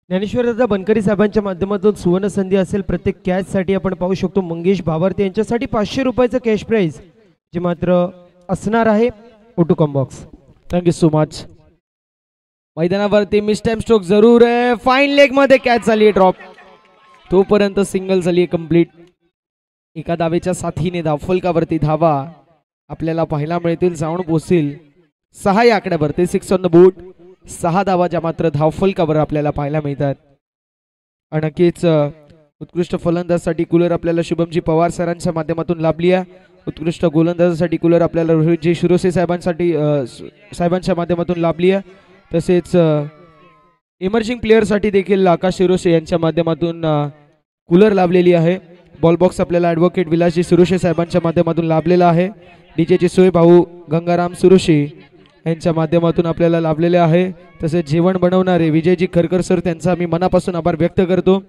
ज्ञानेश्वर दादा बनकरी साहेबांच्या माध्यमातून सुवर्ण संधी असेल प्रत्येक कॅच साठी आपण पाहू शकतो मंगेश भावारते यांच्यासाठी 500 रुपयाचं कॅश प्राइज जे मात्र असणार आहे ओटू कॉम्बॉक्स. Thank you so much. मैदानावरती मिस टाइम स्ट्रोक जरूर आहे. फाईन लेग मध्ये कॅच झाली ड्रॉप, तोपर्यंत सिंगल झाली कंप्लीट. एका धावेच्या साथीने धावफलकावरती धावा आपल्याला पाहायला मिळतील, जाऊन पोहोचतील 6 या आकड्यावरती. 6 ऑन द बोर्ड. 6 धावा ज्या मात्र धावफलकावर आपल्याला पाहायला मिळतात. आणि नक्कीच उत्कृष्ट फलंदाजासाठी कूलर आपल्याला शुभमजी पवार सरांच्या माध्यमातून लाभली आहे. उत्कृष्ट गोलंदाजासाठी कूलर आपल्याला रोहितजी शिरोसे साहेबांच्या माध्यमातून लाभली आहे. तसेच इमर्जिंग प्लेअरसाठी देखील आकाश शिरोसे यांच्या माध्यमातून कूलर लाभलेली आहे. बॉल बॉक्स आपल्याला ॲडव्होकेट विलासजी सुरोशे साहेबांच्या माध्यमातून लाभलेला आहे. डीजेची सोय भाऊ गंगाराम सुरोशे यांच्या माध्यमातून आपल्याला लाभलेले आहे. तसेच जेवण बनवणारे विजयजी खरकर सर त्यांचा आम्ही मनापासून आभार व्यक्त करतो.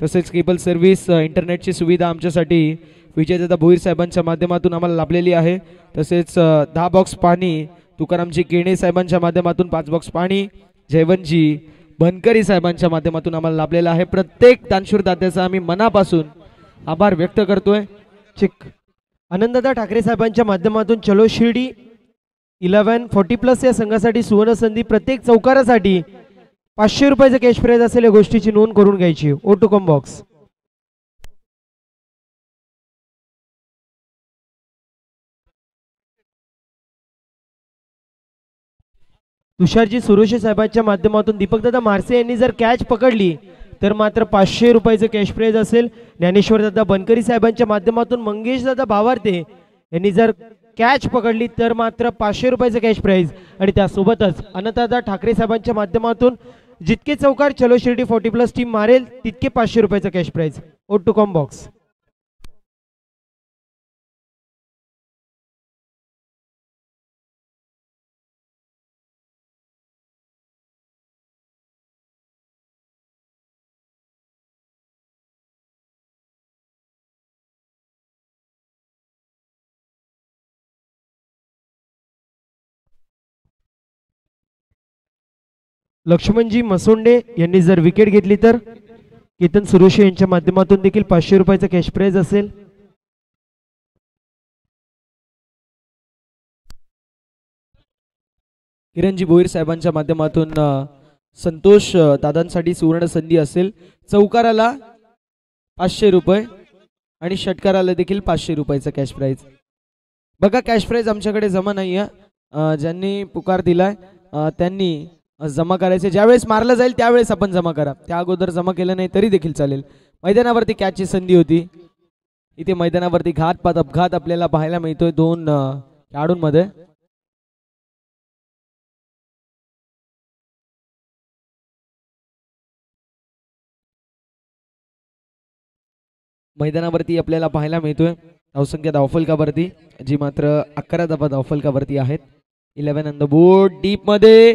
तसेच केबल सर्व्हिस इंटरनेटची सुविधा आमच्यासाठी विजयदादा भोईर साहेबांच्या माध्यमातून आम्हाला लाभलेली आहे. तसेच 10 बॉक्स पाणी तुकारामजी केणे साहेबांच्या माध्यमातून 5 बॉक्स पाणी जयवंतजी बनकरी साहेबांच्या माध्यमातून आम्हाला लाभलेला आहे. प्रत्येक दानशूर दात्याचा आम्ही मनापासून आभार व्यक्त करतोय. चिक आनंददादा ठाकरे साहेबांच्या माध्यमातून चलो शिर्डी 1140+ या संघासाठी सुवर्ण संधी प्रत्येक चौकारासाठी 500 रुपयाचं कॅश प्राइज असेल या गोष्टीची नोंद करून घ्यायची. ओटू कॉम्बॉक्स. तुषारजी सुरोशे साहेबांच्या माध्यमातून दीपकदादा मारसे यांनी जर कॅच पकडली तर मात्र 500 रुपयाचं कॅश प्राइज असेल. ज्ञानेश्वर दादा बनकरी साहेबांच्या माध्यमातून मंगेश दादा भावारते यांनी जर कॅच पकडली तर मात्र 500 रुपयाचं कॅश प्राइज. आणि त्यासोबतच अनंतदादा ठाकरे साहेबांच्या माध्यमातून जितके चौकार चलो शिर्डी 40+ टीम मारेल तितके 500 रुपयाचं कॅश प्राइज. ओटू कॉम्बॉक्स. लक्ष्मणजी मसोंडे यांनी जर विकेट घेतली तर केतन सुरोशे यांच्या माध्यमातून देखील 500 रुपयाचं कॅश प्राइज असेल. किरणजी भोईर साहेबांच्या माध्यमातून संतोष दादांसाठी सुवर्ण संधी असेल. चौकाराला 500 रुपये आणि षटकाराला देखील 500 रुपयाचं कॅश प्राइज. बघा कॅश प्राइज आमच्याकडे जमा नाही आहे. ज्यांनी पुकार दिलाय त्यांनी जमा करायचे. ज्यावेळेस मारलं जाईल त्यावेळेस आपण जमा करा, त्या अगोदर जमा केलं नाही तरी देखील चालेल. मैदानावरती कॅचची संधी होती. इथे मैदानावरती घातपात अपघात आपल्याला पाहायला मिळतोय 2 खेळाडूंमध्ये. मैदानावरती आपल्याला पाहायला मिळतोय धावसंख्या धावफलकावरती जी मात्र 11 धावा धावफलकावरती आहेत. 11 ऑन द बोर्ड. डीप मध्ये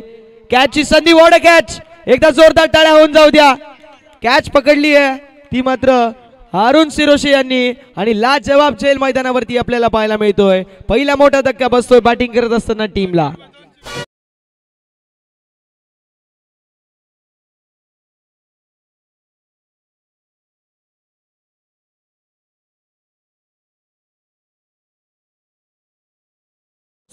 कॅचची संधी. वॉड कॅच. एकदा जोरदार टाळ्या होऊन जाऊ द्या. कॅच पकडली आहे ती मात्र अरुण सिरोशे यांनी आणि लाजवाब झेल मैदानावरती आपल्याला पाहायला मिळतोय. पहिला मोठा धक्का बसतोय बॅटिंग करत असताना टीमला.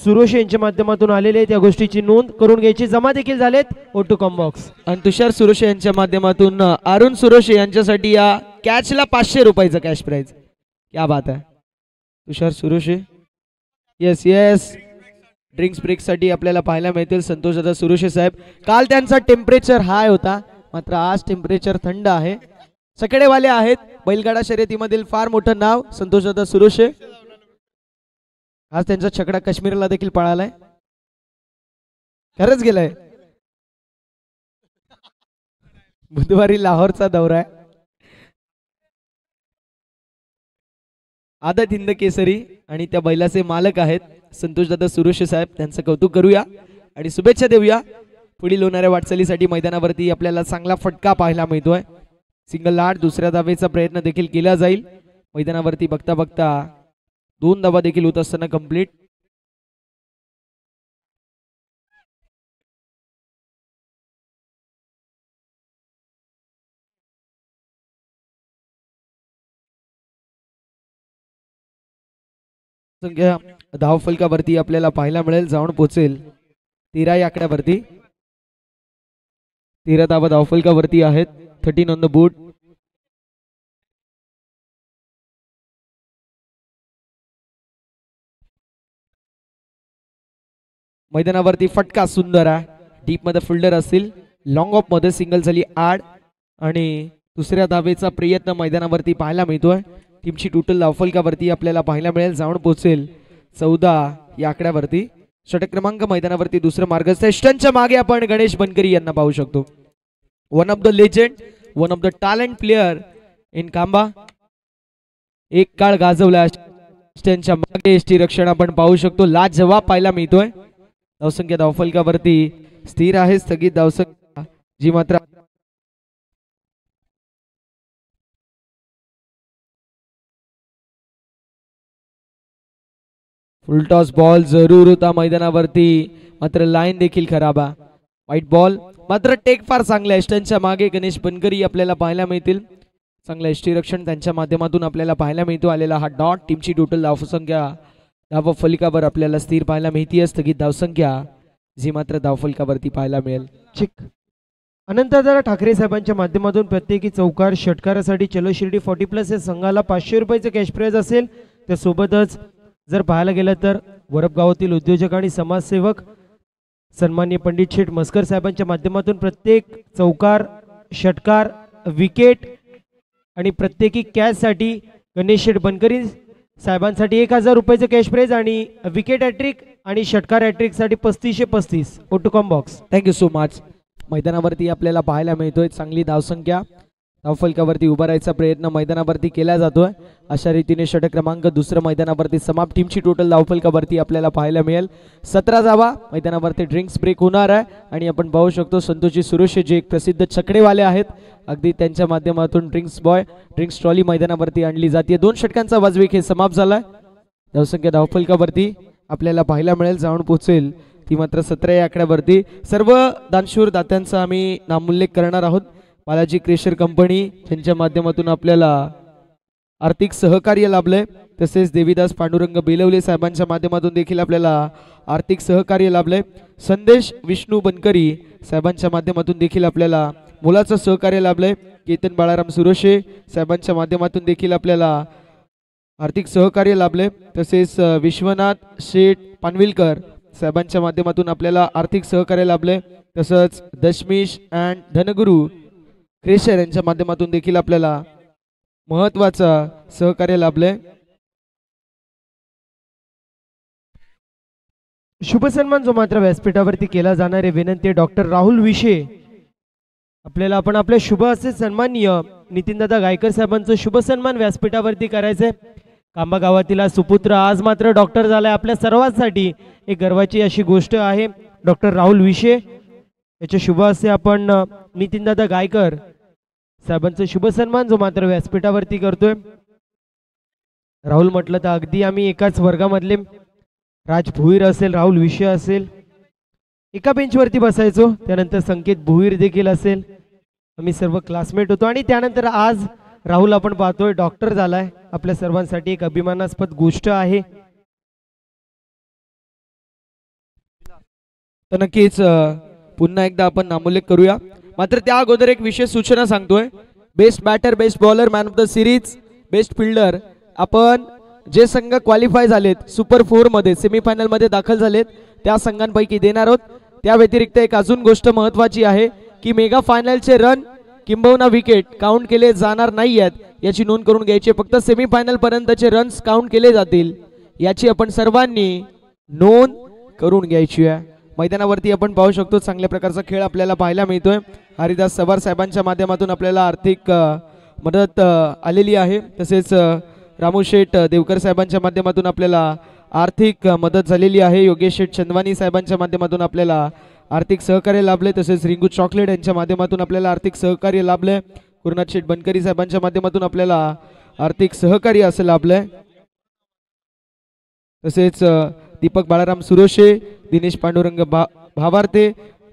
सुरोशे यांच्या माध्यमातून आलेले त्या गोष्टीची नोंद करून घ्यायची. जमा देखील झालेत. ओटू कॉम्बॉक्स. आणि तुषार सुरोशे यांच्या माध्यमातून अरुण सुरोशे यांच्यासाठी या कॅचला 500 रुपयाचं कॅश प्राइज. क्या बात आहे Tushar Suroshe. Yes yes. Drinks break साठी आपल्याला पाहायला मिळतील संतोष दादा सुरोशे साहेब. काल त्यांचा टेम्परेचर हाय होता मात्र आज टेम्परेचर थंड आहे. सकडेवाले आहेत. बैलगाडा शर्यतीमधील फार मोठं नाव संतोष दादा सुरोशे. आज त्यांचा छकडा काश्मीरला देखील पळालाय. खरंच गेलाय. बुधवारी लाहोरचा दौरा आहे. आदत हिंद केसरी आणि त्या बैलाचे मालक आहेत संतोष दादा सुरोशे साहेब. त्यांचं कौतुक करूया आणि शुभेच्छा देऊया पुढील होणाऱ्या वाटचालीसाठी. मैदानावरती आपल्याला चांगला फटका पाहायला मिळतोय. सिंगल लाट. दुसऱ्या धावेचा प्रयत्न देखील केला जाईल. मैदानावरती बघता बघता 2 धावा देखील होत असताना कंप्लीट. संख्या धावफलकावरती आपल्याला पाहायला मिळेल, जाऊन पोहोचेल 13 या आकड्यावरती. 13 धावा धावफलकावरती आहेत. 13 ऑन द बोर्ड. मैदानावरती फटका सुंदर आहे. डीप मध्ये फिल्डर असतील, लॉंग ऑफ मध्ये सिंगल झाली 8 आणि दुसऱ्या धावेचा प्रयत्न मैदानावरती पाहायला मिळतोय. टीमची टोटल धावफलकावरती आपल्याला पाहायला मिळेल, जाऊन पोहोचेल 14 या आकड्यावरती. षटक क्रमांक मैदानावरती दुसरं मार्गदर्शनच्या मागे आपण गणेश बनकरी यांना पाहू शकतो. One of the legend, one of the talent player in खांबा. एक काळ गाजवला त्यांच्या मागे एसटी रक्षण आपण पाहू शकतो. लाजवाब पाहायला मिळतोय. धावसंख्या धावफलकावरती स्थिर आहे. स्थगित धावसंख्या जी मात्र फुल टॉस बॉल जरूर होता मैदानावरती, मात्र लाईन देखील खराब आहे. व्हाईट बॉल, मात्र टेक फार चांगल्या एस्टनच्या मागे गणेश बनकरी आपल्याला पाहायला मिळतील. चांगलं एसटी रक्षण त्यांच्या माध्यमातून आपल्याला पाहायला मिळतो. आलेला हा डॉट. टीमची टोटल धावसंख्या धावफलकावर आपल्याला स्थिर पाहायला मिळते. स्थगित धावसंख्या जी मात्र धावफलकावरती पाहायला मिळेल. चिक अनंतदादा ठाकरे साहेबांच्या माध्यमातून प्रत्येकी चौकार षटकारासाठी चलो शिर्डी 40+ या संघाला 500 रुपयाचं कॅश प्राइज असेल. त्यासोबतच जर पाहायला गेलं तर वरप गावातील उद्योजक आणि समाजसेवक सन्माननीय पंडित शेठ मस्कर साहेबांच्या माध्यमातून प्रत्येक चौकार, षटकार, विकेट आणि प्रत्येकी कॅच साठी गणेश शेठ बनकरी साहेबांसाठी 1000 रुपयाचं कॅश प्राइज आणि विकेट हॅट्रिक आणि षटकार हॅट्रिक साठी 3535 Autocomp box. Thank you so much. मैदानावरती आपल्याला पाहायला मिळतोय चांगली धावसंख्या. धावफलकावरती उभा राहायचा प्रयत्न मैदानावरती केला जातोय. अशा रीतीने षटक क्रमांक दुसरं मैदानावरती समाप्त. टीमची टोटल धावफलकावरती आपल्याला पाहायला मिळेल 17 धावा. मैदानावरती ड्रिंक्स ब्रेक होणार आहे आणि आपण पाहू शकतो संतोषजी सुरेश जे एक प्रसिद्ध छकडेवाले आहेत, अगदी त्यांच्या माध्यमातून ड्रिंक्स ट्रॉली मैदानावरती आणली जाते. 2 षटकांचा वाजवी खेळ समाप्त झालाय. धावसंख्या धावफलकावरती आपल्याला पाहायला मिळेल, जाऊन पोहोचेल ती मात्र 17 या आकड्यावरती. सर्व दानशूर दात्यांचा आम्ही नामोल्लेख करणार आहोत. बालाजी क्रेशर कंपनी यांच्या माध्यमातून आपल्याला आर्थिक सहकार्य लाभले. तसेच देवीदास पांडुरंग बेलवले साहेबांच्या माध्यमातून देखील आपल्याला आर्थिक सहकार्य लाभले. संदेश विष्णू बनकरी साहेबांच्या माध्यमातून देखील आपल्याला मुलाचं सहकार्य लाभले. केतन बाळाराम सुरोशे साहेबांच्या माध्यमातून देखील आपल्याला आर्थिक सहकार्य लाभले. तसेच विश्वनाथ शेठ पानविलकर साहेबांच्या माध्यमातून आपल्याला आर्थिक सहकार्य लाभले. तसंच दशमीश अँड धनगुरू क्रेशर यांच्या माध्यमातून देखील आपल्याला महत्वाचं सहकार्य लाभले. शुभसन्मान जो मात्र व्यासपीठावरती केला जाणार आहे, विनंती डॉक्टर राहुल विशे आपल्याला आपण आपल्या शुभ असे सन्माननीय नितीनदादा गायकर साहेबांचं शुभसन्मान व्यासपीठावरती करायचंय. खांबा गावातील सुपुत्र आज मात्र डॉक्टर झालाय. आपल्या सर्वांसाठी एक गर्वाची अशी गोष्ट आहे. डॉक्टर राहुल विशे याच्या शुभ असे आपण नितीनदादा गायकर साहेबांचं शुभसन्मान जो मात्र व्यासपीठावरती करतोय. राहुल म्हटलं तर अगदी आम्ही एकाच वर्गामधले, राज भुईर असेल, राहुल विशे असेल, एका बेंचवरती बसायचो. त्यानंतर संकेत भुईर देखील असेल, आम्ही सर्व क्लासमेट होतो. आणि त्यानंतर आज राहुल आपण पाहतोय डॉक्टर झालाय. आपल्या सर्वांसाठी एक अभिमानास्पद गोष्ट आहे. तर नक्कीच पुन्हा एकदा आपण नामोल्लेख करूया. मात्र त्या अगोदर एक विशेष सूचना सांगतोय. Best batter, best bowler, man of the series, best fielder आपण जे संघ क्वालिफाय झालेत सुपर 4 मध्ये सेमीफायनल मध्ये दाखल झालेत त्या संघांपैकी देणार आहोत. त्या व्यतिरिक्त एक अजून गोष्ट महत्वाची आहे की मेगा फायनलचे रन किंबहुना विकेट काउंट केले जाणार नाही आहेत याची नोंद करून घ्यायची. फक्त सेमीफायनल पर्यंतचे रन्स काउंट केले जातील याची आपण सर्वांनी नोंद करून घ्यायची आहे. मैदानावरती आपण पाहू शकतो चांगल्या प्रकारचा खेळ आपल्याला पाहायला मिळतोय. हरिदास सवार साहेबांच्या माध्यमातून आपल्याला आर्थिक मदत आलेली आहे. तसेच रामू शेठ देवकर साहेबांच्या माध्यमातून आपल्याला आर्थिक मदत झालेली आहे. योगेश शेठ चंदवानी साहेबांच्या माध्यमातून आपल्याला आर्थिक सहकार्य लाभले. तसेच रिंगू चॉकलेट यांच्या माध्यमातून आपल्याला आर्थिक सहकार्य लाभले. गुरुनाथ शेठ बनकरी साहेबांच्या माध्यमातून आपल्याला आर्थिक सहकार्य असं लाभलंय. तसेच दीपक बाळाराम सुरोशे, दिनेश पांडुरंग भावार्ते,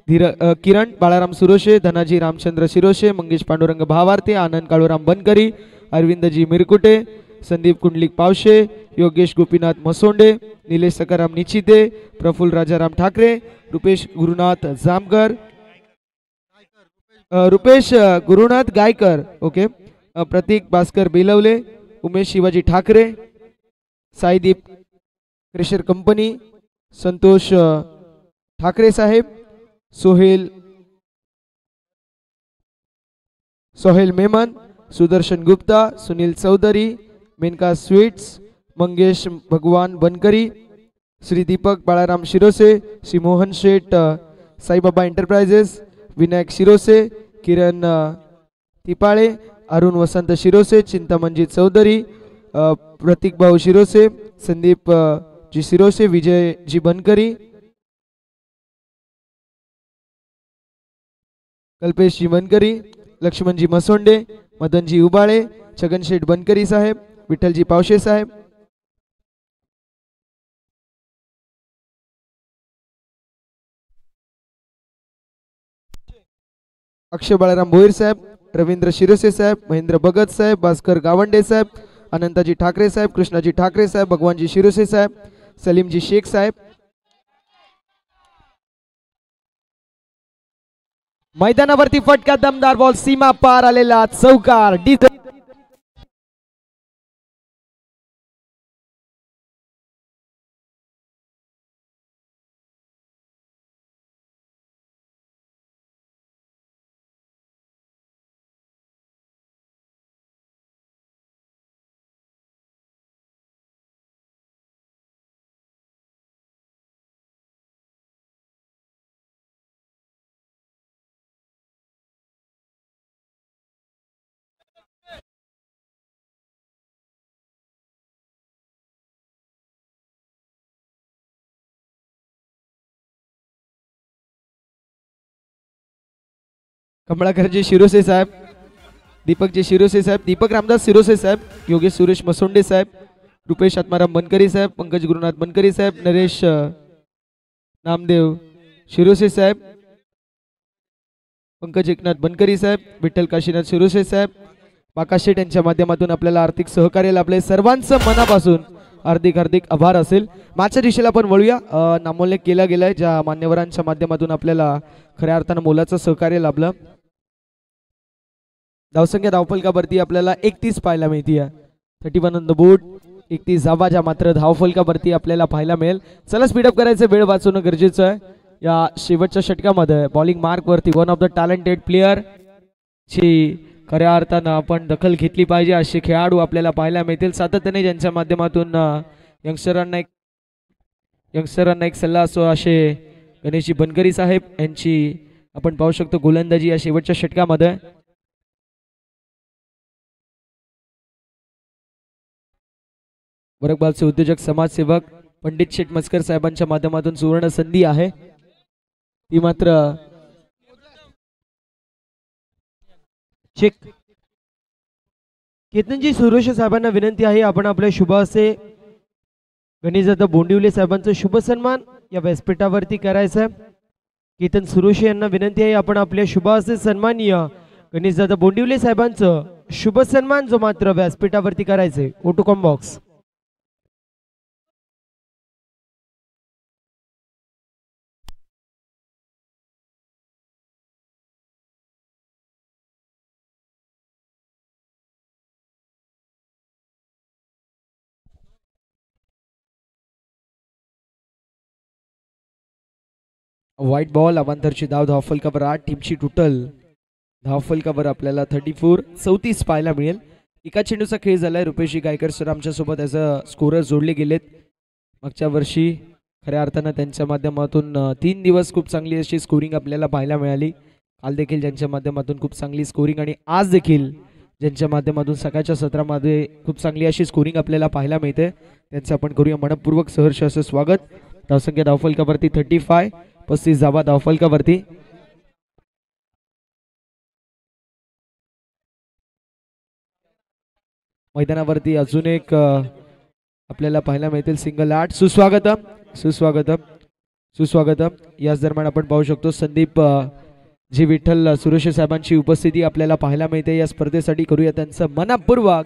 किरण बाळाराम सुरोशे, धनाजी रामचंद्र शिरोशे, मंगेश पांडुरंग भावार्ते, आनंद काळूराम बनकरी, अरविंदजी मिरकुटे, संदीप कुंडलिक पावशे, योगेश गोपीनाथ मसोंडे, निलेश सकाराम निचिते, प्रफुल्ल राजाराम ठाकरे, रुपेश गुरुनाथ जामकर, रुपेश गुरुनाथ गायकर, ओके, प्रतीक भास्कर बेलवले, उमेश शिवाजी ठाकरे, साईदीप क्रेशर कंपनी, संतोष ठाकरे साहेब, सोहेल मेमन, सुदर्शन गुप्ता, सुनील चौधरी, मेनका स्वीट्स, मंगेश भगवान बनकरी, श्री दीपक बाळाराम शिरोसे, श्री मोहन शेठ साईबाबा एंटरप्राइजेस, विनायक शिरोसे, किरण तिपाळे, अरुण वसंत शिरोसे, चिंतामणजी चौधरी, प्रतीक भाऊ शिरोसे, संदीप जी शिरोसे, विजय जी बनकरी, कल्पेश जी बनकरी, लक्ष्मणजी मसोंडे, मदनजी उबाळे, छगनशेठ बनकरी साहेब, विठ्ठलजी पावशे साहेब, अक्षय बाळाराम भोईर साहेब, रवींद्र शिरोसे साहेब, महेंद्र भगत साहेब, भास्कर गावंडे साहेब, अनंताजी ठाकरे साहेब, कृष्णाजी ठाकरे साहेब, भगवानजी शिरोसे साहेब, सलीमजी शेख साहेब. मैदानावरती फटका दमदार बॉल, सीमा पार आलेला चौकार. कमळाकरजी शिरोसे साहेब, दीपकजी शिरोसे साहेब, दीपक रामदास शिरोसे साहेब, योगेश सुरेश मसोंडे साहेब, रुपेश आत्माराम बनकरी साहेब, पंकज गुरुनाथ बनकरी साहेब, नरेश नामदेव शिरोसे साहेब, पंकज एकनाथ बनकरी साहेब, विठ्ठल काशीनाथ शिरोसे साहेब, बाकाशेठ यांच्या माध्यमातून आपल्याला आर्थिक सहकार्य लाभले. सर्वांचं मनापासून हार्दिक हार्दिक आभार असेल. मागच्या दिशेला आपण वळूया. नामोल्लेख केला गेलाय ज्या मान्यवरांच्या माध्यमातून आपल्याला खऱ्या अर्थानं मोलाचं सहकार्य लाभलं. धावसंख्या धावफलकावरती आपल्याला 31 पाहायला मिळते. 31 ऑन द बोर्ड, 31 धावा, ज्या मात्र धावफलकावरती आपल्याला पाहायला मिळेल. चला स्पीडअप करायचं, वेळ वाचवणं गरजेचं आहे. या शेवटच्या षटकामध्ये बॉलिंग मार्क वरती one of the talented player ची खऱ्या अर्थानं आपण दखल घेतली पाहिजे. असे खेळाडू आपल्याला पाहायला मिळतील सातत्याने, ज्यांच्या माध्यमातून यंगस्टरांना एक सल्ला असो. असे गणेशजी बनकरी साहेब यांची आपण पाहू शकतो गोलंदाजी या शेवटच्या षटकामध्ये. वरकबालचे उद्योजक समाजसेवक पंडित शेठ मस्कर साहेबांच्या माध्यमातून सुवर्ण संधी आहे, ती मात्र चेक. केतनजी सुरेश साहेबांना विनंती आहे, आपण आपल्या शुभ हस्ते गणेशदादा बोंडिवले साहेबांचा शुभ सन्मान या व्यासपीठावरती करायचा. केतन सुरेश यांना विनंती आहे, आपण आपल्या शुभ हस्ते सन्माननीय गणेशदादा बोंडिवले साहेबांचं शुभ सन्मान जो मात्र व्यासपीठावरती करायचंय. ओटोकॉम बॉक्स. व्हाईट बॉल, अवांतरची धाव, धावफलकावर 8, टीमची टोटल धावफलकावर आपल्याला 34 पाहायला मिळेल. एका चेंडूचा खेळ झालाय. रुपेशजी गायकर सर आमच्या सोबत ॲज अ स्कोरर जोडले गेलेत. मागच्या वर्षी खऱ्या अर्थानं त्यांच्या माध्यमातून 3 दिवस खूप चांगली अशी स्कोरिंग आपल्याला पाहायला मिळाली. काल देखील ज्यांच्या माध्यमातून खूप चांगली स्कोरिंग आणि आज देखील ज्यांच्या माध्यमातून सकाळच्या सत्रामध्ये खूप चांगली अशी स्कोरिंग आपल्याला पाहायला मिळते, त्यांचं आपण करूया मनपूर्वक सहर्ष असं स्वागत. धावसंख्या धावफलकावरती 35, 35 धावा धावफलकावरती. मैदानावरती अजून एक आपल्याला पाहायला मिळतील सिंगल 8. सुस्वागतम सुस्वागतम सुस्वागतम. याच दरम्यान आपण पाहू शकतो संदीप जी विठ्ठल सुरेश साहेबांची उपस्थिती आपल्याला पाहायला मिळते या स्पर्धेसाठी. करूया त्यांचं मनपूर्वक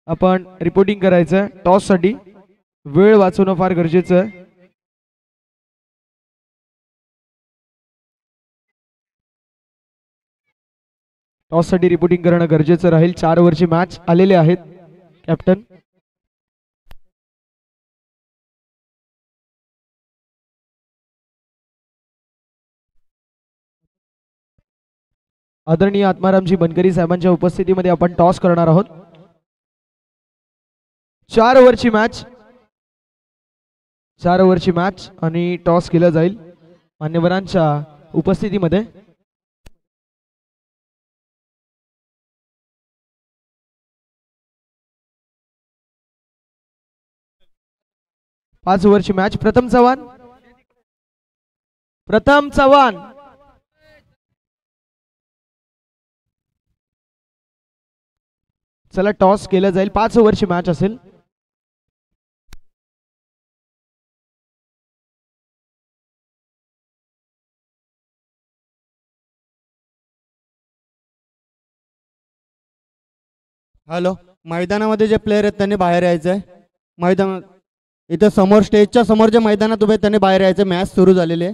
आपण रिपोर्टिंग करायचं टॉस साठी. वेळ वाचवणं फार गरजेचं आहे. टॉस साठी रिपोर्टिंग करणं गरजेचं राहील. 4 ओव्हरची मॅच आलेले आहेत कॅप्टन. आदरणीय आत्मारामजी बनकरी साहेबांच्या उपस्थितीमध्ये आपण टॉस करणार आहोत. 4 ओव्हरची मॅच. 4 ओव्हरची मॅच आणि टॉस केला जाईल मान्यवरांच्या उपस्थितीमध्ये. पाच ओव्हरची मॅच. प्रथम चव्हाण. प्रथम चव्हाण. चला टॉस केलं जाईल. 5 ओव्हरची मॅच असेल. हॅलो, मैदानामध्ये जे प्लेयर आहेत त्यांनी बाहेर यायचं आहे. मैदान इथं समोर स्टेजच्या समोर जे मैदानात उभे आहेत त्यांनी बाहेर यायचं. मॅच सुरू झालेली आहे.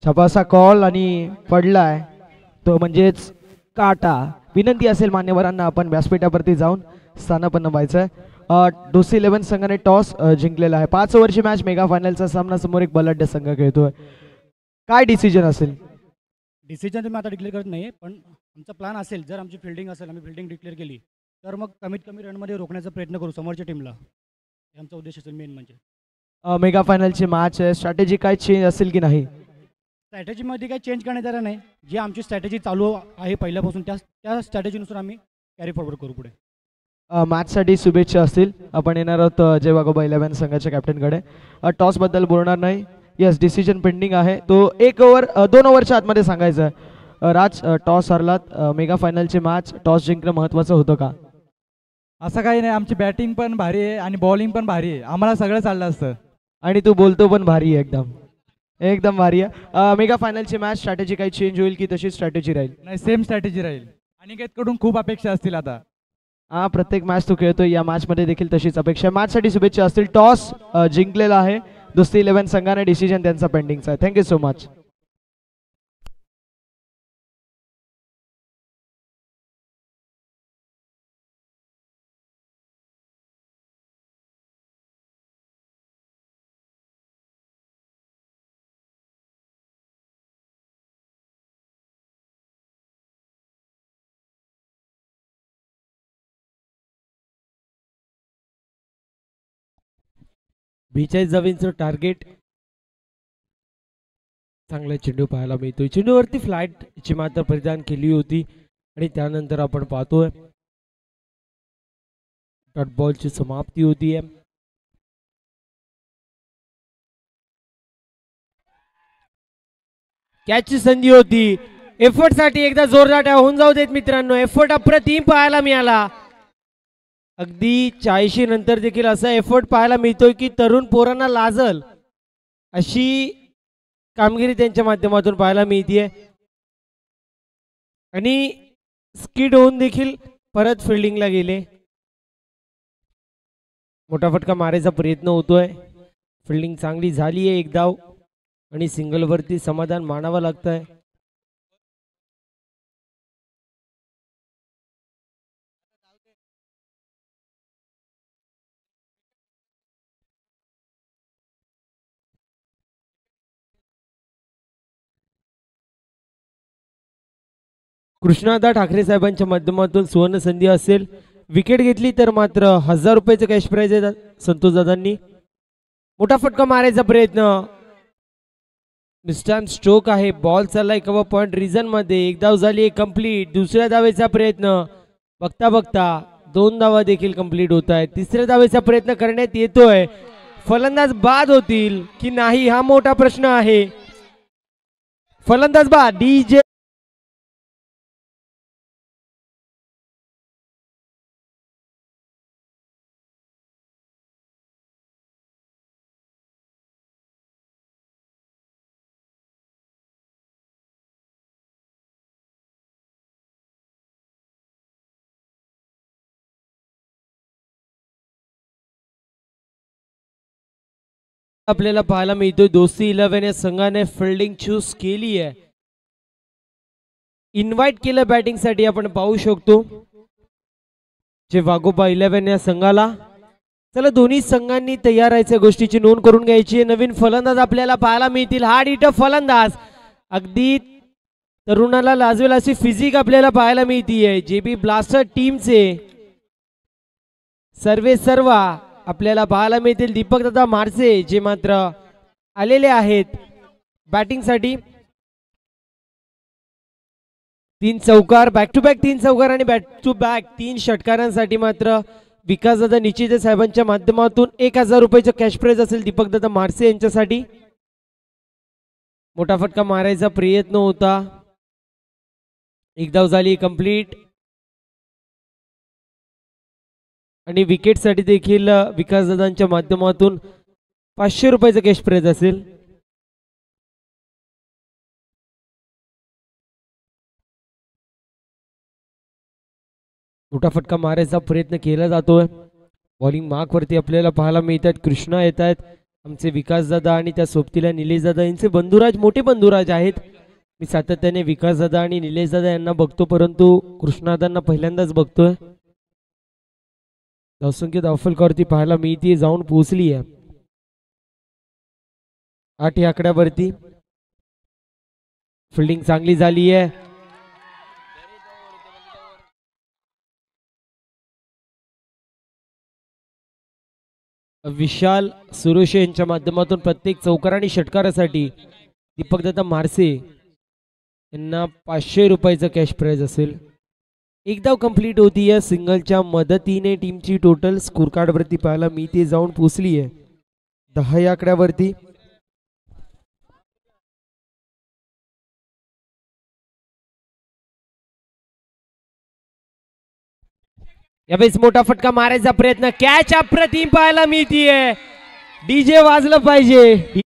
छपासा कॉल आणि पडलाय तो म्हणजेच काटा. विनंती असेल मान्यवरांना आपण व्यासपीठावरती जाऊन स्थानापन्न व्हायचं आहे. डोसी 11 संघाने टॉस जिंकलेला आहे. 5 ओव्हरची मॅच मेगा फायनलचा सामना समोर एक बलाढ्य संघ खेळतोय. काय डिसिजन असेल? डिसिजन तर मी आता डिक्लेअर करत नाही, पण आमचा प्लॅन असेल जर आमची फिल्डिंग असेल, आम्ही फिल्डिंग डिक्लेअर केली तर मग कमीत कमी रनमध्ये रोखण्याचा प्रयत्न करू समोरच्या टीमला. हे आमचा उद्देश असेल मेन. म्हणजे मेगा फायनलची मॅच आहे. स्ट्रॅटेजी काय चेंज असेल की नाही? स्ट्रॅटेजीमध्ये काही चेंज करण्यात येणार नाही. जी आमची स्ट्रॅटेजी चालू आहे पहिल्यापासून त्या स्ट्रॅटेजीनुसार आम्ही कॅरी फॉरवर्ड करू पुढे. मॅचसाठी शुभेच्छा असतील. आपण येणार आहोत जय वाघोबा 11 संघाच्या कॅप्टनकडे. टॉस बद्दल बोलणार नाही. येस, डिसिजन पेंडिंग आहे. तो 1 ओव्हर 2 ओव्हरच्या आतमध्ये सांगायचं आहे. राज, टॉस हरलात. मेगा फायनलची मॅच टॉस जिंकणं महत्त्वाचं होतं का? असं काही नाही. आमची बॅटिंग पण भारी आहे आणि बॉलिंग पण भारी आहे. आम्हाला सगळं चाललं असतं. आणि तू बोलतो पण भारी आहे. एकदम एकदम भारी आहे. मेगा फायनलची मॅच स्ट्रॅटेजी काही चेंज होईल की तशी स्ट्रॅटेजी राहील? नाही, सेम स्ट्रॅटेजी राहील. अनिकेतकडून खूप अपेक्षा असतील आता. प्रत्येक मॅच तू खेळतोय, या मॅच मध्ये देखील तशीच अपेक्षा. मॅच साठी शुभेच्छा असतील. टॉस जिंकलेला आहे दोस्ती 11 संघाने. डिसिजन त्यांचा पेंडिंगचा आहे. Thank you so much. बेचाळीस धावांचं टार्गेट. चांगला चेंडू पाहायला मिळतोय. चेंडूवरती फ्लाईटची मात्र परिधान केली होती आणि त्यानंतर आपण पाहतोय डॉट बॉलची समाप्ती होतीये. कॅचची संधी होती. एफर्ट साठी एकदा जोरदार होऊन जाऊ देत मित्रांनो. एफर्ट अप्रतिम पाहायला मिळाला. अगदी 40 नंतर देखील असा एफर्ट पाहायला मिळतोय की तरुण पोरांना लाजल अशी कामगिरी त्यांच्या माध्यमातून पाहायला मिळतीये. आणि स्किड होऊन देखील परत फिल्डिंगला गेले. मोठा फटका मारायचा प्रयत्न होतोय. फिल्डिंग चांगली झाली आहे. 1 धाव आणि सिंगल वरती समाधान मानावं लागतंय. कृष्णादा ठाकरे साहेबांच्या माध्यमातून सुवर्ण संधी असेल. विकेट घेतली तर मात्र 1000 रुपयाचं कॅश प्राइज आहे संतोष दादांनी. मोठा फटका मारायचा प्रयत्न. मिस्टर स्ट्रोक आहे. बॉल चाललाय कव्हर पॉइंट रिझन मध्ये. 1 धाव झाली कंप्लीट. दुसऱ्या धावेचा प्रयत्न. बघता बघता 2 धावा देखील कंप्लीट होत आहेत. तिसऱ्या धावेचा प्रयत्न करण्यात येतोय. फलंदाज बाद होतील की नाही हा मोठा प्रश्न आहे. फलंदाज बाद. डीजे आपल्याला पाहायला मिळतोय दोस्ती 11 या संघाने फिल्डिंग चूज केली आहे. इन्व्हाइट केलं बॅटिंग साठी आपण पाहू शकतो जे वाघोबा 11 या संघाला. चला दोन्ही संघांनी तयार राहायच्या गोष्टीची नोंद करून घ्यायची. नवीन फलंदाज आपल्याला पाहायला मिळतील. हार्ड हिटर फलंदाज अगदी तरुणाला लाजवेल अशी फिजिक आपल्याला पाहायला मिळतीये. जेबी ब्लास्टर टीमचे सर्व आपल्याला पाहायला मिळतील. दीपक दादा मारसे जे मात्र आलेले आहेत बॅटिंग साठी. 3 चौकार बॅक टू बॅक 3 चौकार आणि बॅक टू बॅक 3 षटकारांसाठी मात्र विकास दादा निचिते साहेबांच्या माध्यमातून 1000 रुपयाचं कॅश प्राइज असेल दीपक दादा मारसे यांच्यासाठी. मोठा फटका मारायचा प्रयत्न होता. एक धाव झाली कंप्लीट आणि विकेट साठी देखील विकास दादांच्या माध्यमातून 500 रुपयाचं कॅश प्राइज असेल. मोठा फटका मारायचा प्रयत्न केला जातोय. बॉलिंग मार्क वरती आपल्याला पाहायला मिळतात. कृष्णा येत आहेत आमचे विकास दादा आणि त्या सोबतीला निलेश दादा यांचे बंधुराज मोठे बंधुराज आहेत. मी सातत्याने विकास दादा आणि निलेश दादा यांना बघतो परंतु कृष्णा दादांना पहिल्यांदाच बघतोय. धावसंख्या धावफलकावरती पाहायला मिळते जाऊन पोहोचली आहे 8 या आकड्यावरती. फिल्डिंग चांगली झाली आहे. विशाल सुरोशे यांच्या माध्यमातून प्रत्येक चौकार आणि षटकारासाठी दीपक दादा मारसे यांना 500 रुपयाचं कॅश प्राइज असेल. एक धाव कंप्लीट होती या सिंगलच्या मदतीने. टीमची टोटल स्कोर कार्ड वरती पाहायला मी ते जाऊन पोहोचली आहे 10 या आकड्यावरती. यावेळेस मोठा फटका मारायचा प्रयत्न कॅच अप्रतिम पाहायला मिळतीये. डीजे वाजलं पाहिजे.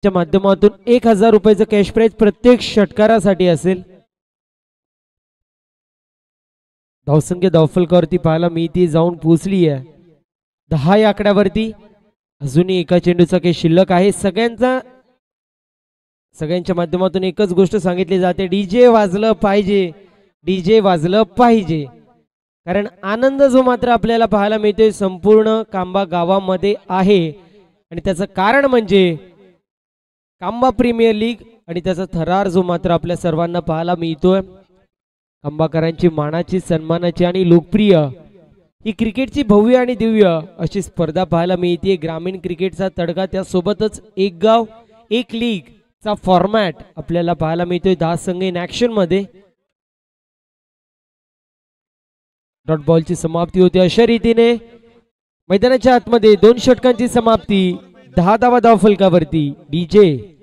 माध्यमातून 1000 रुपयाचं कॅश प्राइज प्रत्येक षटकारासाठी असेल. धावसंख्या धावफलकावरती पाहायला मिळते जाऊन पोहोचली आहे 10 या आकड्यावरती. अजूनही एका चेंडूचा काही शिल्लक आहे. सगळ्यांच्या माध्यमातून एकच गोष्ट सांगितली जाते डीजे वाजलं पाहिजे. डीजे वाजलं पाहिजे कारण आनंद जो मात्र आपल्याला पाहायला मिळतोय संपूर्ण कांबा गावामध्ये आहे आणि त्याचं कारण म्हणजे कांबा प्रीमियर लीग आणि त्याचा थरार जो मात्र आपल्या सर्वांना पाहायला मिळतोय. कांबाकरांची मानाची सन्मानाची आणि लोकप्रिय ही क्रिकेटची भव्य आणि दिव्य अशी स्पर्धा पाहायला मिळते. ग्रामीण क्रिकेटचा तडका त्यासोबतच एक गाव एक लीग चा फॉर्मॅट आपल्याला पाहायला मिळतोय 10 संघ इन ऍक्शन मध्ये. डॉट बॉलची समाप्ती होते अशा रीतीने मैदानाच्या आतमध्ये 2 षटकांची समाप्ती 10 धावा धावफलकावरती. डीजे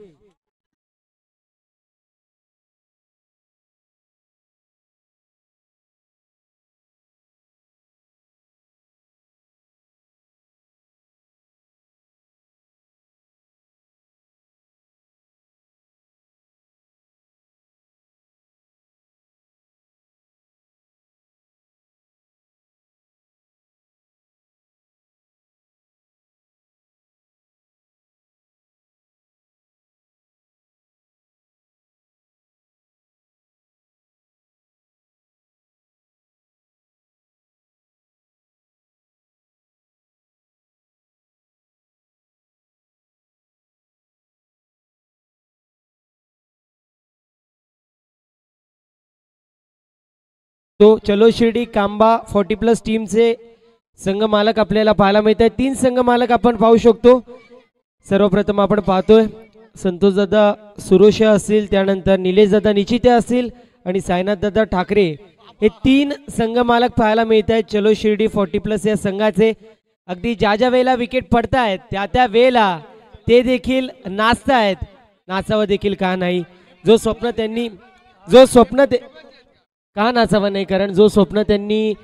तो चलो शिर्डी कांबा 40+ टीमचे संघ मालक आपल्याला पाहायला मिळत आहेत. 3 संघ मालक आपण पाहू शकतो. सर्वप्रथम आपण पाहतोय संतोष दादा सुरोशे असतील, त्यानंतर निलेश दादा निचिते असतील आणि साईनाथ दादा ठाकरे हे 3 संघ मालक पाहायला मिळत आहेत चलो शिर्डी 40+ या संघाचे. अगदी ज्या ज्या वेळेला विकेट पडतायत त्या त्या वेळेला ते देखील नाचतायत. नाचावं देखील का नाही. जो स्वप्न का नाचावं नाही, कारण जो स्वप्न त्यांनी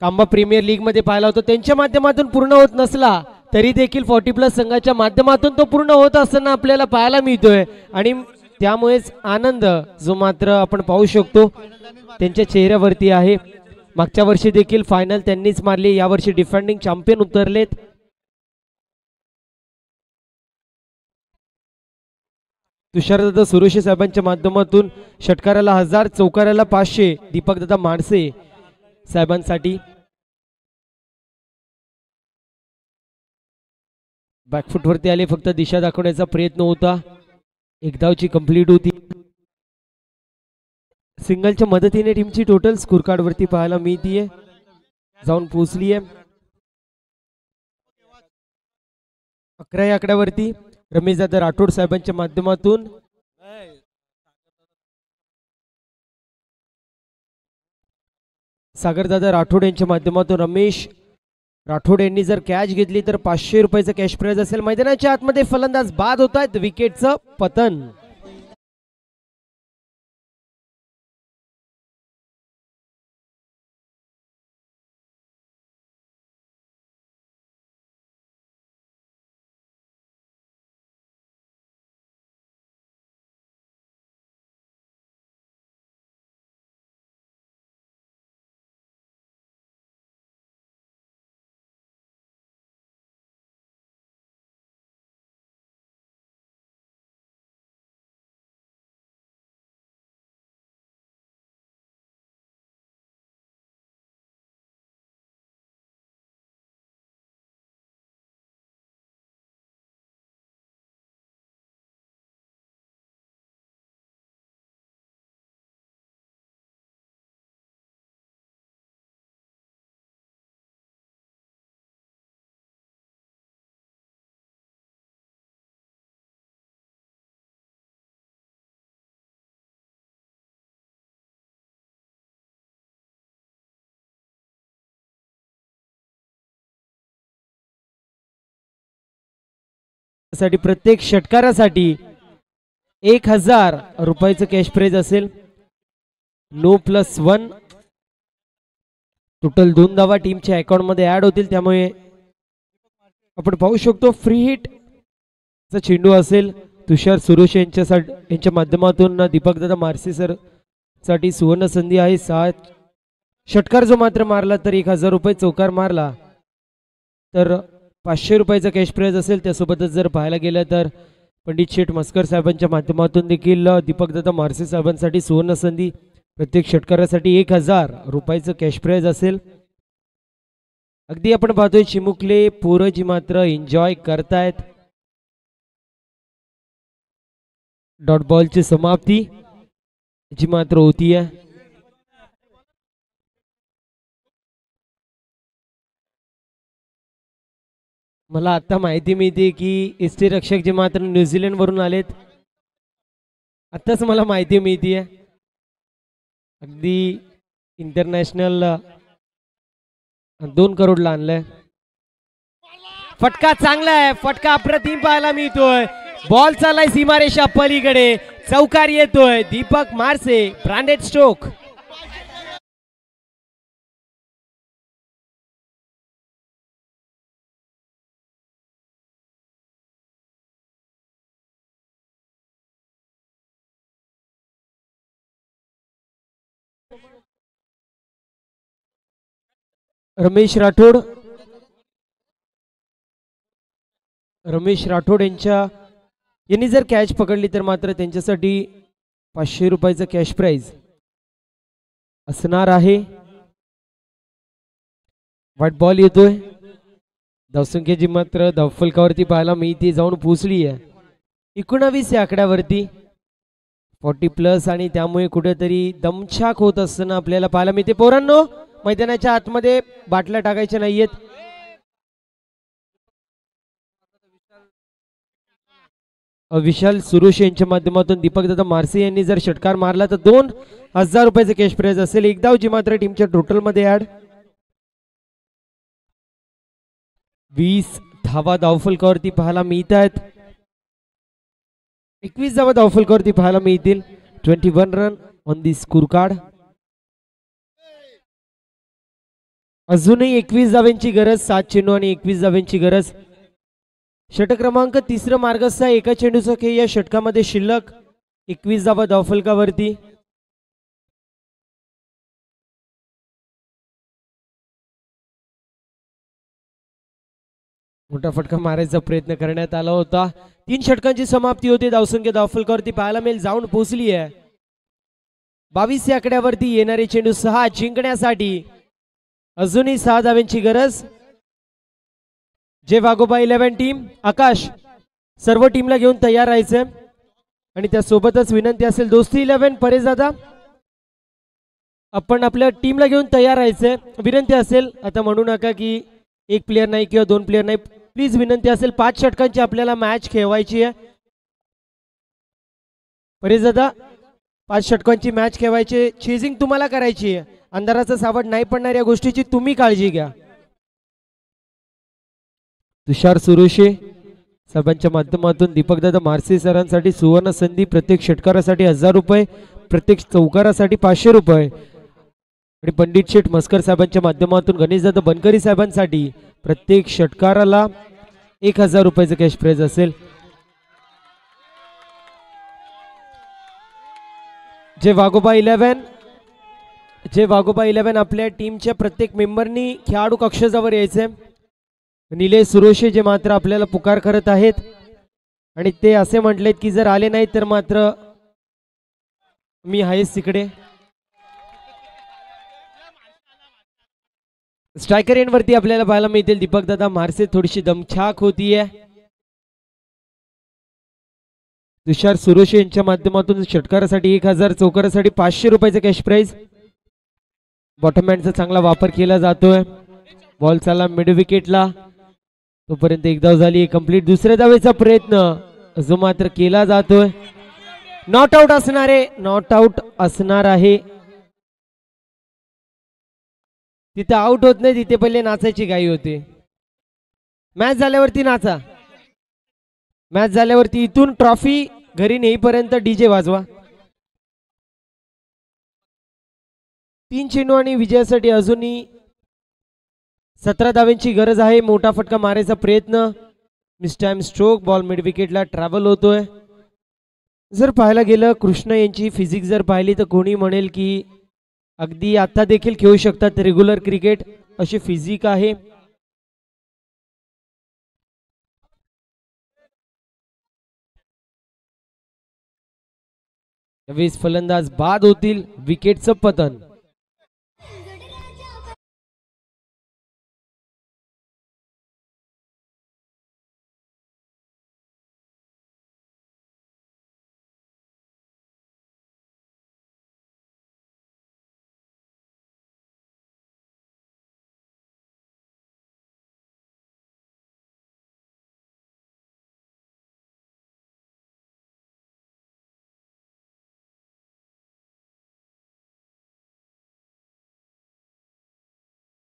कांबा प्रीमियर लीग मध्ये पाहिला होता त्यांच्या माध्यमातून पूर्ण होत नसला तरी देखील 40+ संघाच्या माध्यमातून तो पूर्ण होत असताना आपल्याला पाहायला मिळतोय. आणि त्यामुळेच आनंद जो मात्र आपण पाहू शकतो त्यांच्या चेहऱ्यावरती आहे. मागच्या वर्षी देखील फायनल त्यांनीच मारली, यावर्षी डिफेंडिंग चॅम्पियन उतरलेत. तुषारदादा सुरोशे साहेबांच्या माध्यमातून षटकाराला 1000, चौकाराला 500 दीपकदादा माडसे साहेबांसाठी. बॅकफुट वरती आले, फक्त दिशा दाखवण्याचा प्रयत्न होता. एक धावची कंप्लीट होती. सिंगलच्या मदतीने टीमची टोटल स्कोर कार्ड वरती पाहायला मिळतीये, जाऊन पोहोचलीये 11 या आकड्यावरती. रमेशदादा राठोड साहेबांच्या माध्यमातून सागरदादा राठोड यांच्या माध्यमातून रमेश राठोड यांनी जर कॅच घेतली तर 500 रुपयाचं कॅश प्राइज असेल. मैदानाच्या आतमध्ये फलंदाज बाद होत आहेत, विकेटचं पतन. साठी प्रत्येक षटकारासाठी 1000 रुपयाचं कॅश प्राइज असेल. नो +1 टोटल 2 धावा टीमच्या अकाउंट मध्ये ऍड होतील, त्यामुळे आपण पाहू शकतो फ्री हिट चा चेंडू असेल. तुषार सुरोशे यांच्या माध्यमातून दीपकदादा मारसे सर साठी सुवर्ण संधी आहे. 7 षटकार जो मात्र मारला तर 1000 रुपये, चौकार मारला तर 500 रुपयाचा कॅश प्राइज असेल. त्यासोबतच जर पाहायला गेलं तर पंडित शेठ मस्कर साहेबांच्या माध्यमातून देखील दीपकदादा मारसे साहेबांसाठी सुवर्ण संधी. प्रत्येक षटकारासाठी 1000 रुपयाचं कॅश प्राइज असेल. अगदी आपण पाहतोय चिमुकले पोरं जी मात्र एन्जॉय करतायत. डॉट बॉलची समाप्ती जी मात्र होतीये. मला आता माहिती मिळते की इष्टी रक्षक जे मात्र न्यूझीलंड वरून आलेत, आताच मला माहिती मिळतीये. अगदी इंटरनॅशनल 2 करोडला आणलंय. फटका चांगला आहे, फटका अप्रतिम पाहायला मिळतोय. बॉल चाललाय सीमारेषा पलीकडे, चौकार येतोय. Deepak Marse branded stroke. रमेश राठोड यांनी जर कॅच पकडली तर मात्र त्यांच्यासाठी 500 रुपयाचं कॅश प्राइज असणार आहे. व्हाईट बॉल येतोय. धावसंख्येची मात्र धावफलकावरती पाहायला मिळते, जाऊन पोहोचली आहे 19 या आकड्यावरती. 40+ आणि त्यामुळे कुठेतरी दमछाक होत असताना आपल्याला पाहायला मिळते. पोरांनो, मैदानाच्या आतमध्ये बाटल्या टाकायच्या नाहीयेत. विशाल सुरुश यांच्या माध्यमातून दीपकदादा मारसे यांनी जर षटकार मारला तर 2000 रुपयाचे कॅश प्राइज असेल. एक धाव जी मात्र टीमच्या टोटल मध्ये ऍड. 20 धावा धावफलकावरती पाहायला मिळत आहेत. 21 धावा धावफलकावरती पाहायला मिळतील. 21 run on the score card. अजूनही 21 धाव्यांची गरज. 7 चेंडू आणि 21 धाव्यांची गरज. षटक क्रमांक 3 मार्गस्थ एका चेंडूचा खेळ या षटकामध्ये शिल्लक. 21 धावा धावफलकावरती. मोठा फटका मारायचा प्रयत्न करण्यात आला होता. 3 षटकांची समाप्ती होते. धावसंख्या धावफलकावरती पाहायला मिळेल जाऊन पोहोचली आहे 22 या आकड्यावरती. येणारे चेंडू 6 जिंकण्यासाठी अजूनही 6 धाव्यांची गरज. जे वाघोबा 11 टीम आकाश सर्व टीमला घेऊन तयार राहायचं आणि त्यासोबतच विनंती असेल दोस्ती 11 परेश दादा आपण आपल्या टीमला घेऊन तयार राहायचंय. विनंती असेल आता म्हणू नका की एक प्लेअर नाही किंवा 2 प्लेअर नाही. प्लीज विनंती असेल 5 षटकांची आपल्याला मॅच खेळवायची आहे. परेश दादा 5 षटकांची मॅच खेळवायची. चेजिंग तुम्हाला करायची आहे. अंधाराचा सावट नाही पडणार या गोष्टीची तुम्ही काळजी घ्या. तुषार सुरोशे साहेबांच्या माध्यमातून दीपकदादा मारसे सरांसाठी सुवर्ण संधी. प्रत्येक षटकारासाठी 1000 रुपये. प्रत्येक चौकारासाठी 500 रुपये. आणि पंडित शेठ मस्कर साहेबांच्या माध्यमातून गणेशदादा बनकरी साहेबांसाठी प्रत्येक षटकाराला 1000 रुपयाचं कॅश प्राइज असेल. जे वाघोबा 11 आपल्या टीमच्या प्रत्येक मेंबरनी खेळाडू कक्षावर यायचे. निलेश सुरोशे जे मात्र आपल्याला पुकार करत आहेत आणि ते असे म्हटलेत की जर आले नाही तर मात्र मी आहेच तिकडे. स्ट्रायकर एंड वरती आपल्याला पाहायला मिळतील दीपकदादा मारसे. थोडीशी दमछाक होतीये. तुषार सुरोशे यांच्या माध्यमातून षटकारासाठी 1000 चौकारासाठी 500 रुपयाचं कॅश प्राइज. बॉटमहॅनचा चांगला वापर केला जातोय. बॉल चालला मिड विकेटला. तोपर्यंत एक धाव झाली कंप्लीट. दुसऱ्या धावेचा प्रयत्न जो मात्र केला जातोय. नॉट आउट असणार आहे. तिथे आउट होत नाही तिथे पहिले नाचायची घाई होते. मॅच झाल्यावरती नाचा. मॅच झाल्यावरती इथून ट्रॉफी घरी नेईपर्यंत डीजे वाजवा. 3 चेंडू आणि विजयासाठी अजूनही 17 धाव्यांची गरज आहे. मोठा फटका मारायचा प्रयत्न. Mistimed stroke. Ball mid विकेटला ट्रॅव्हल होतोय. जर पाहायला गेलं कृष्ण यांची फिजिक्स जर पाहिली तर कोणी म्हणेल की अगदी आता देखील खेळू शकतात रेग्युलर क्रिकेट अशी फिजिक आहे. यावेळेस फलंदाज बाद होतील. विकेटचं पतन.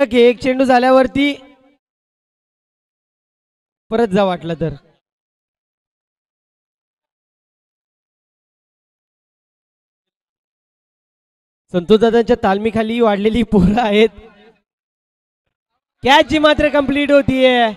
एक चेंडू झाल्यावरती परत जा वाटलं तर. संतोष दादांच्या तालमीखाली वाढलेली पोरं आहेत. कॅच जी मात्र कंप्लीट होतीये.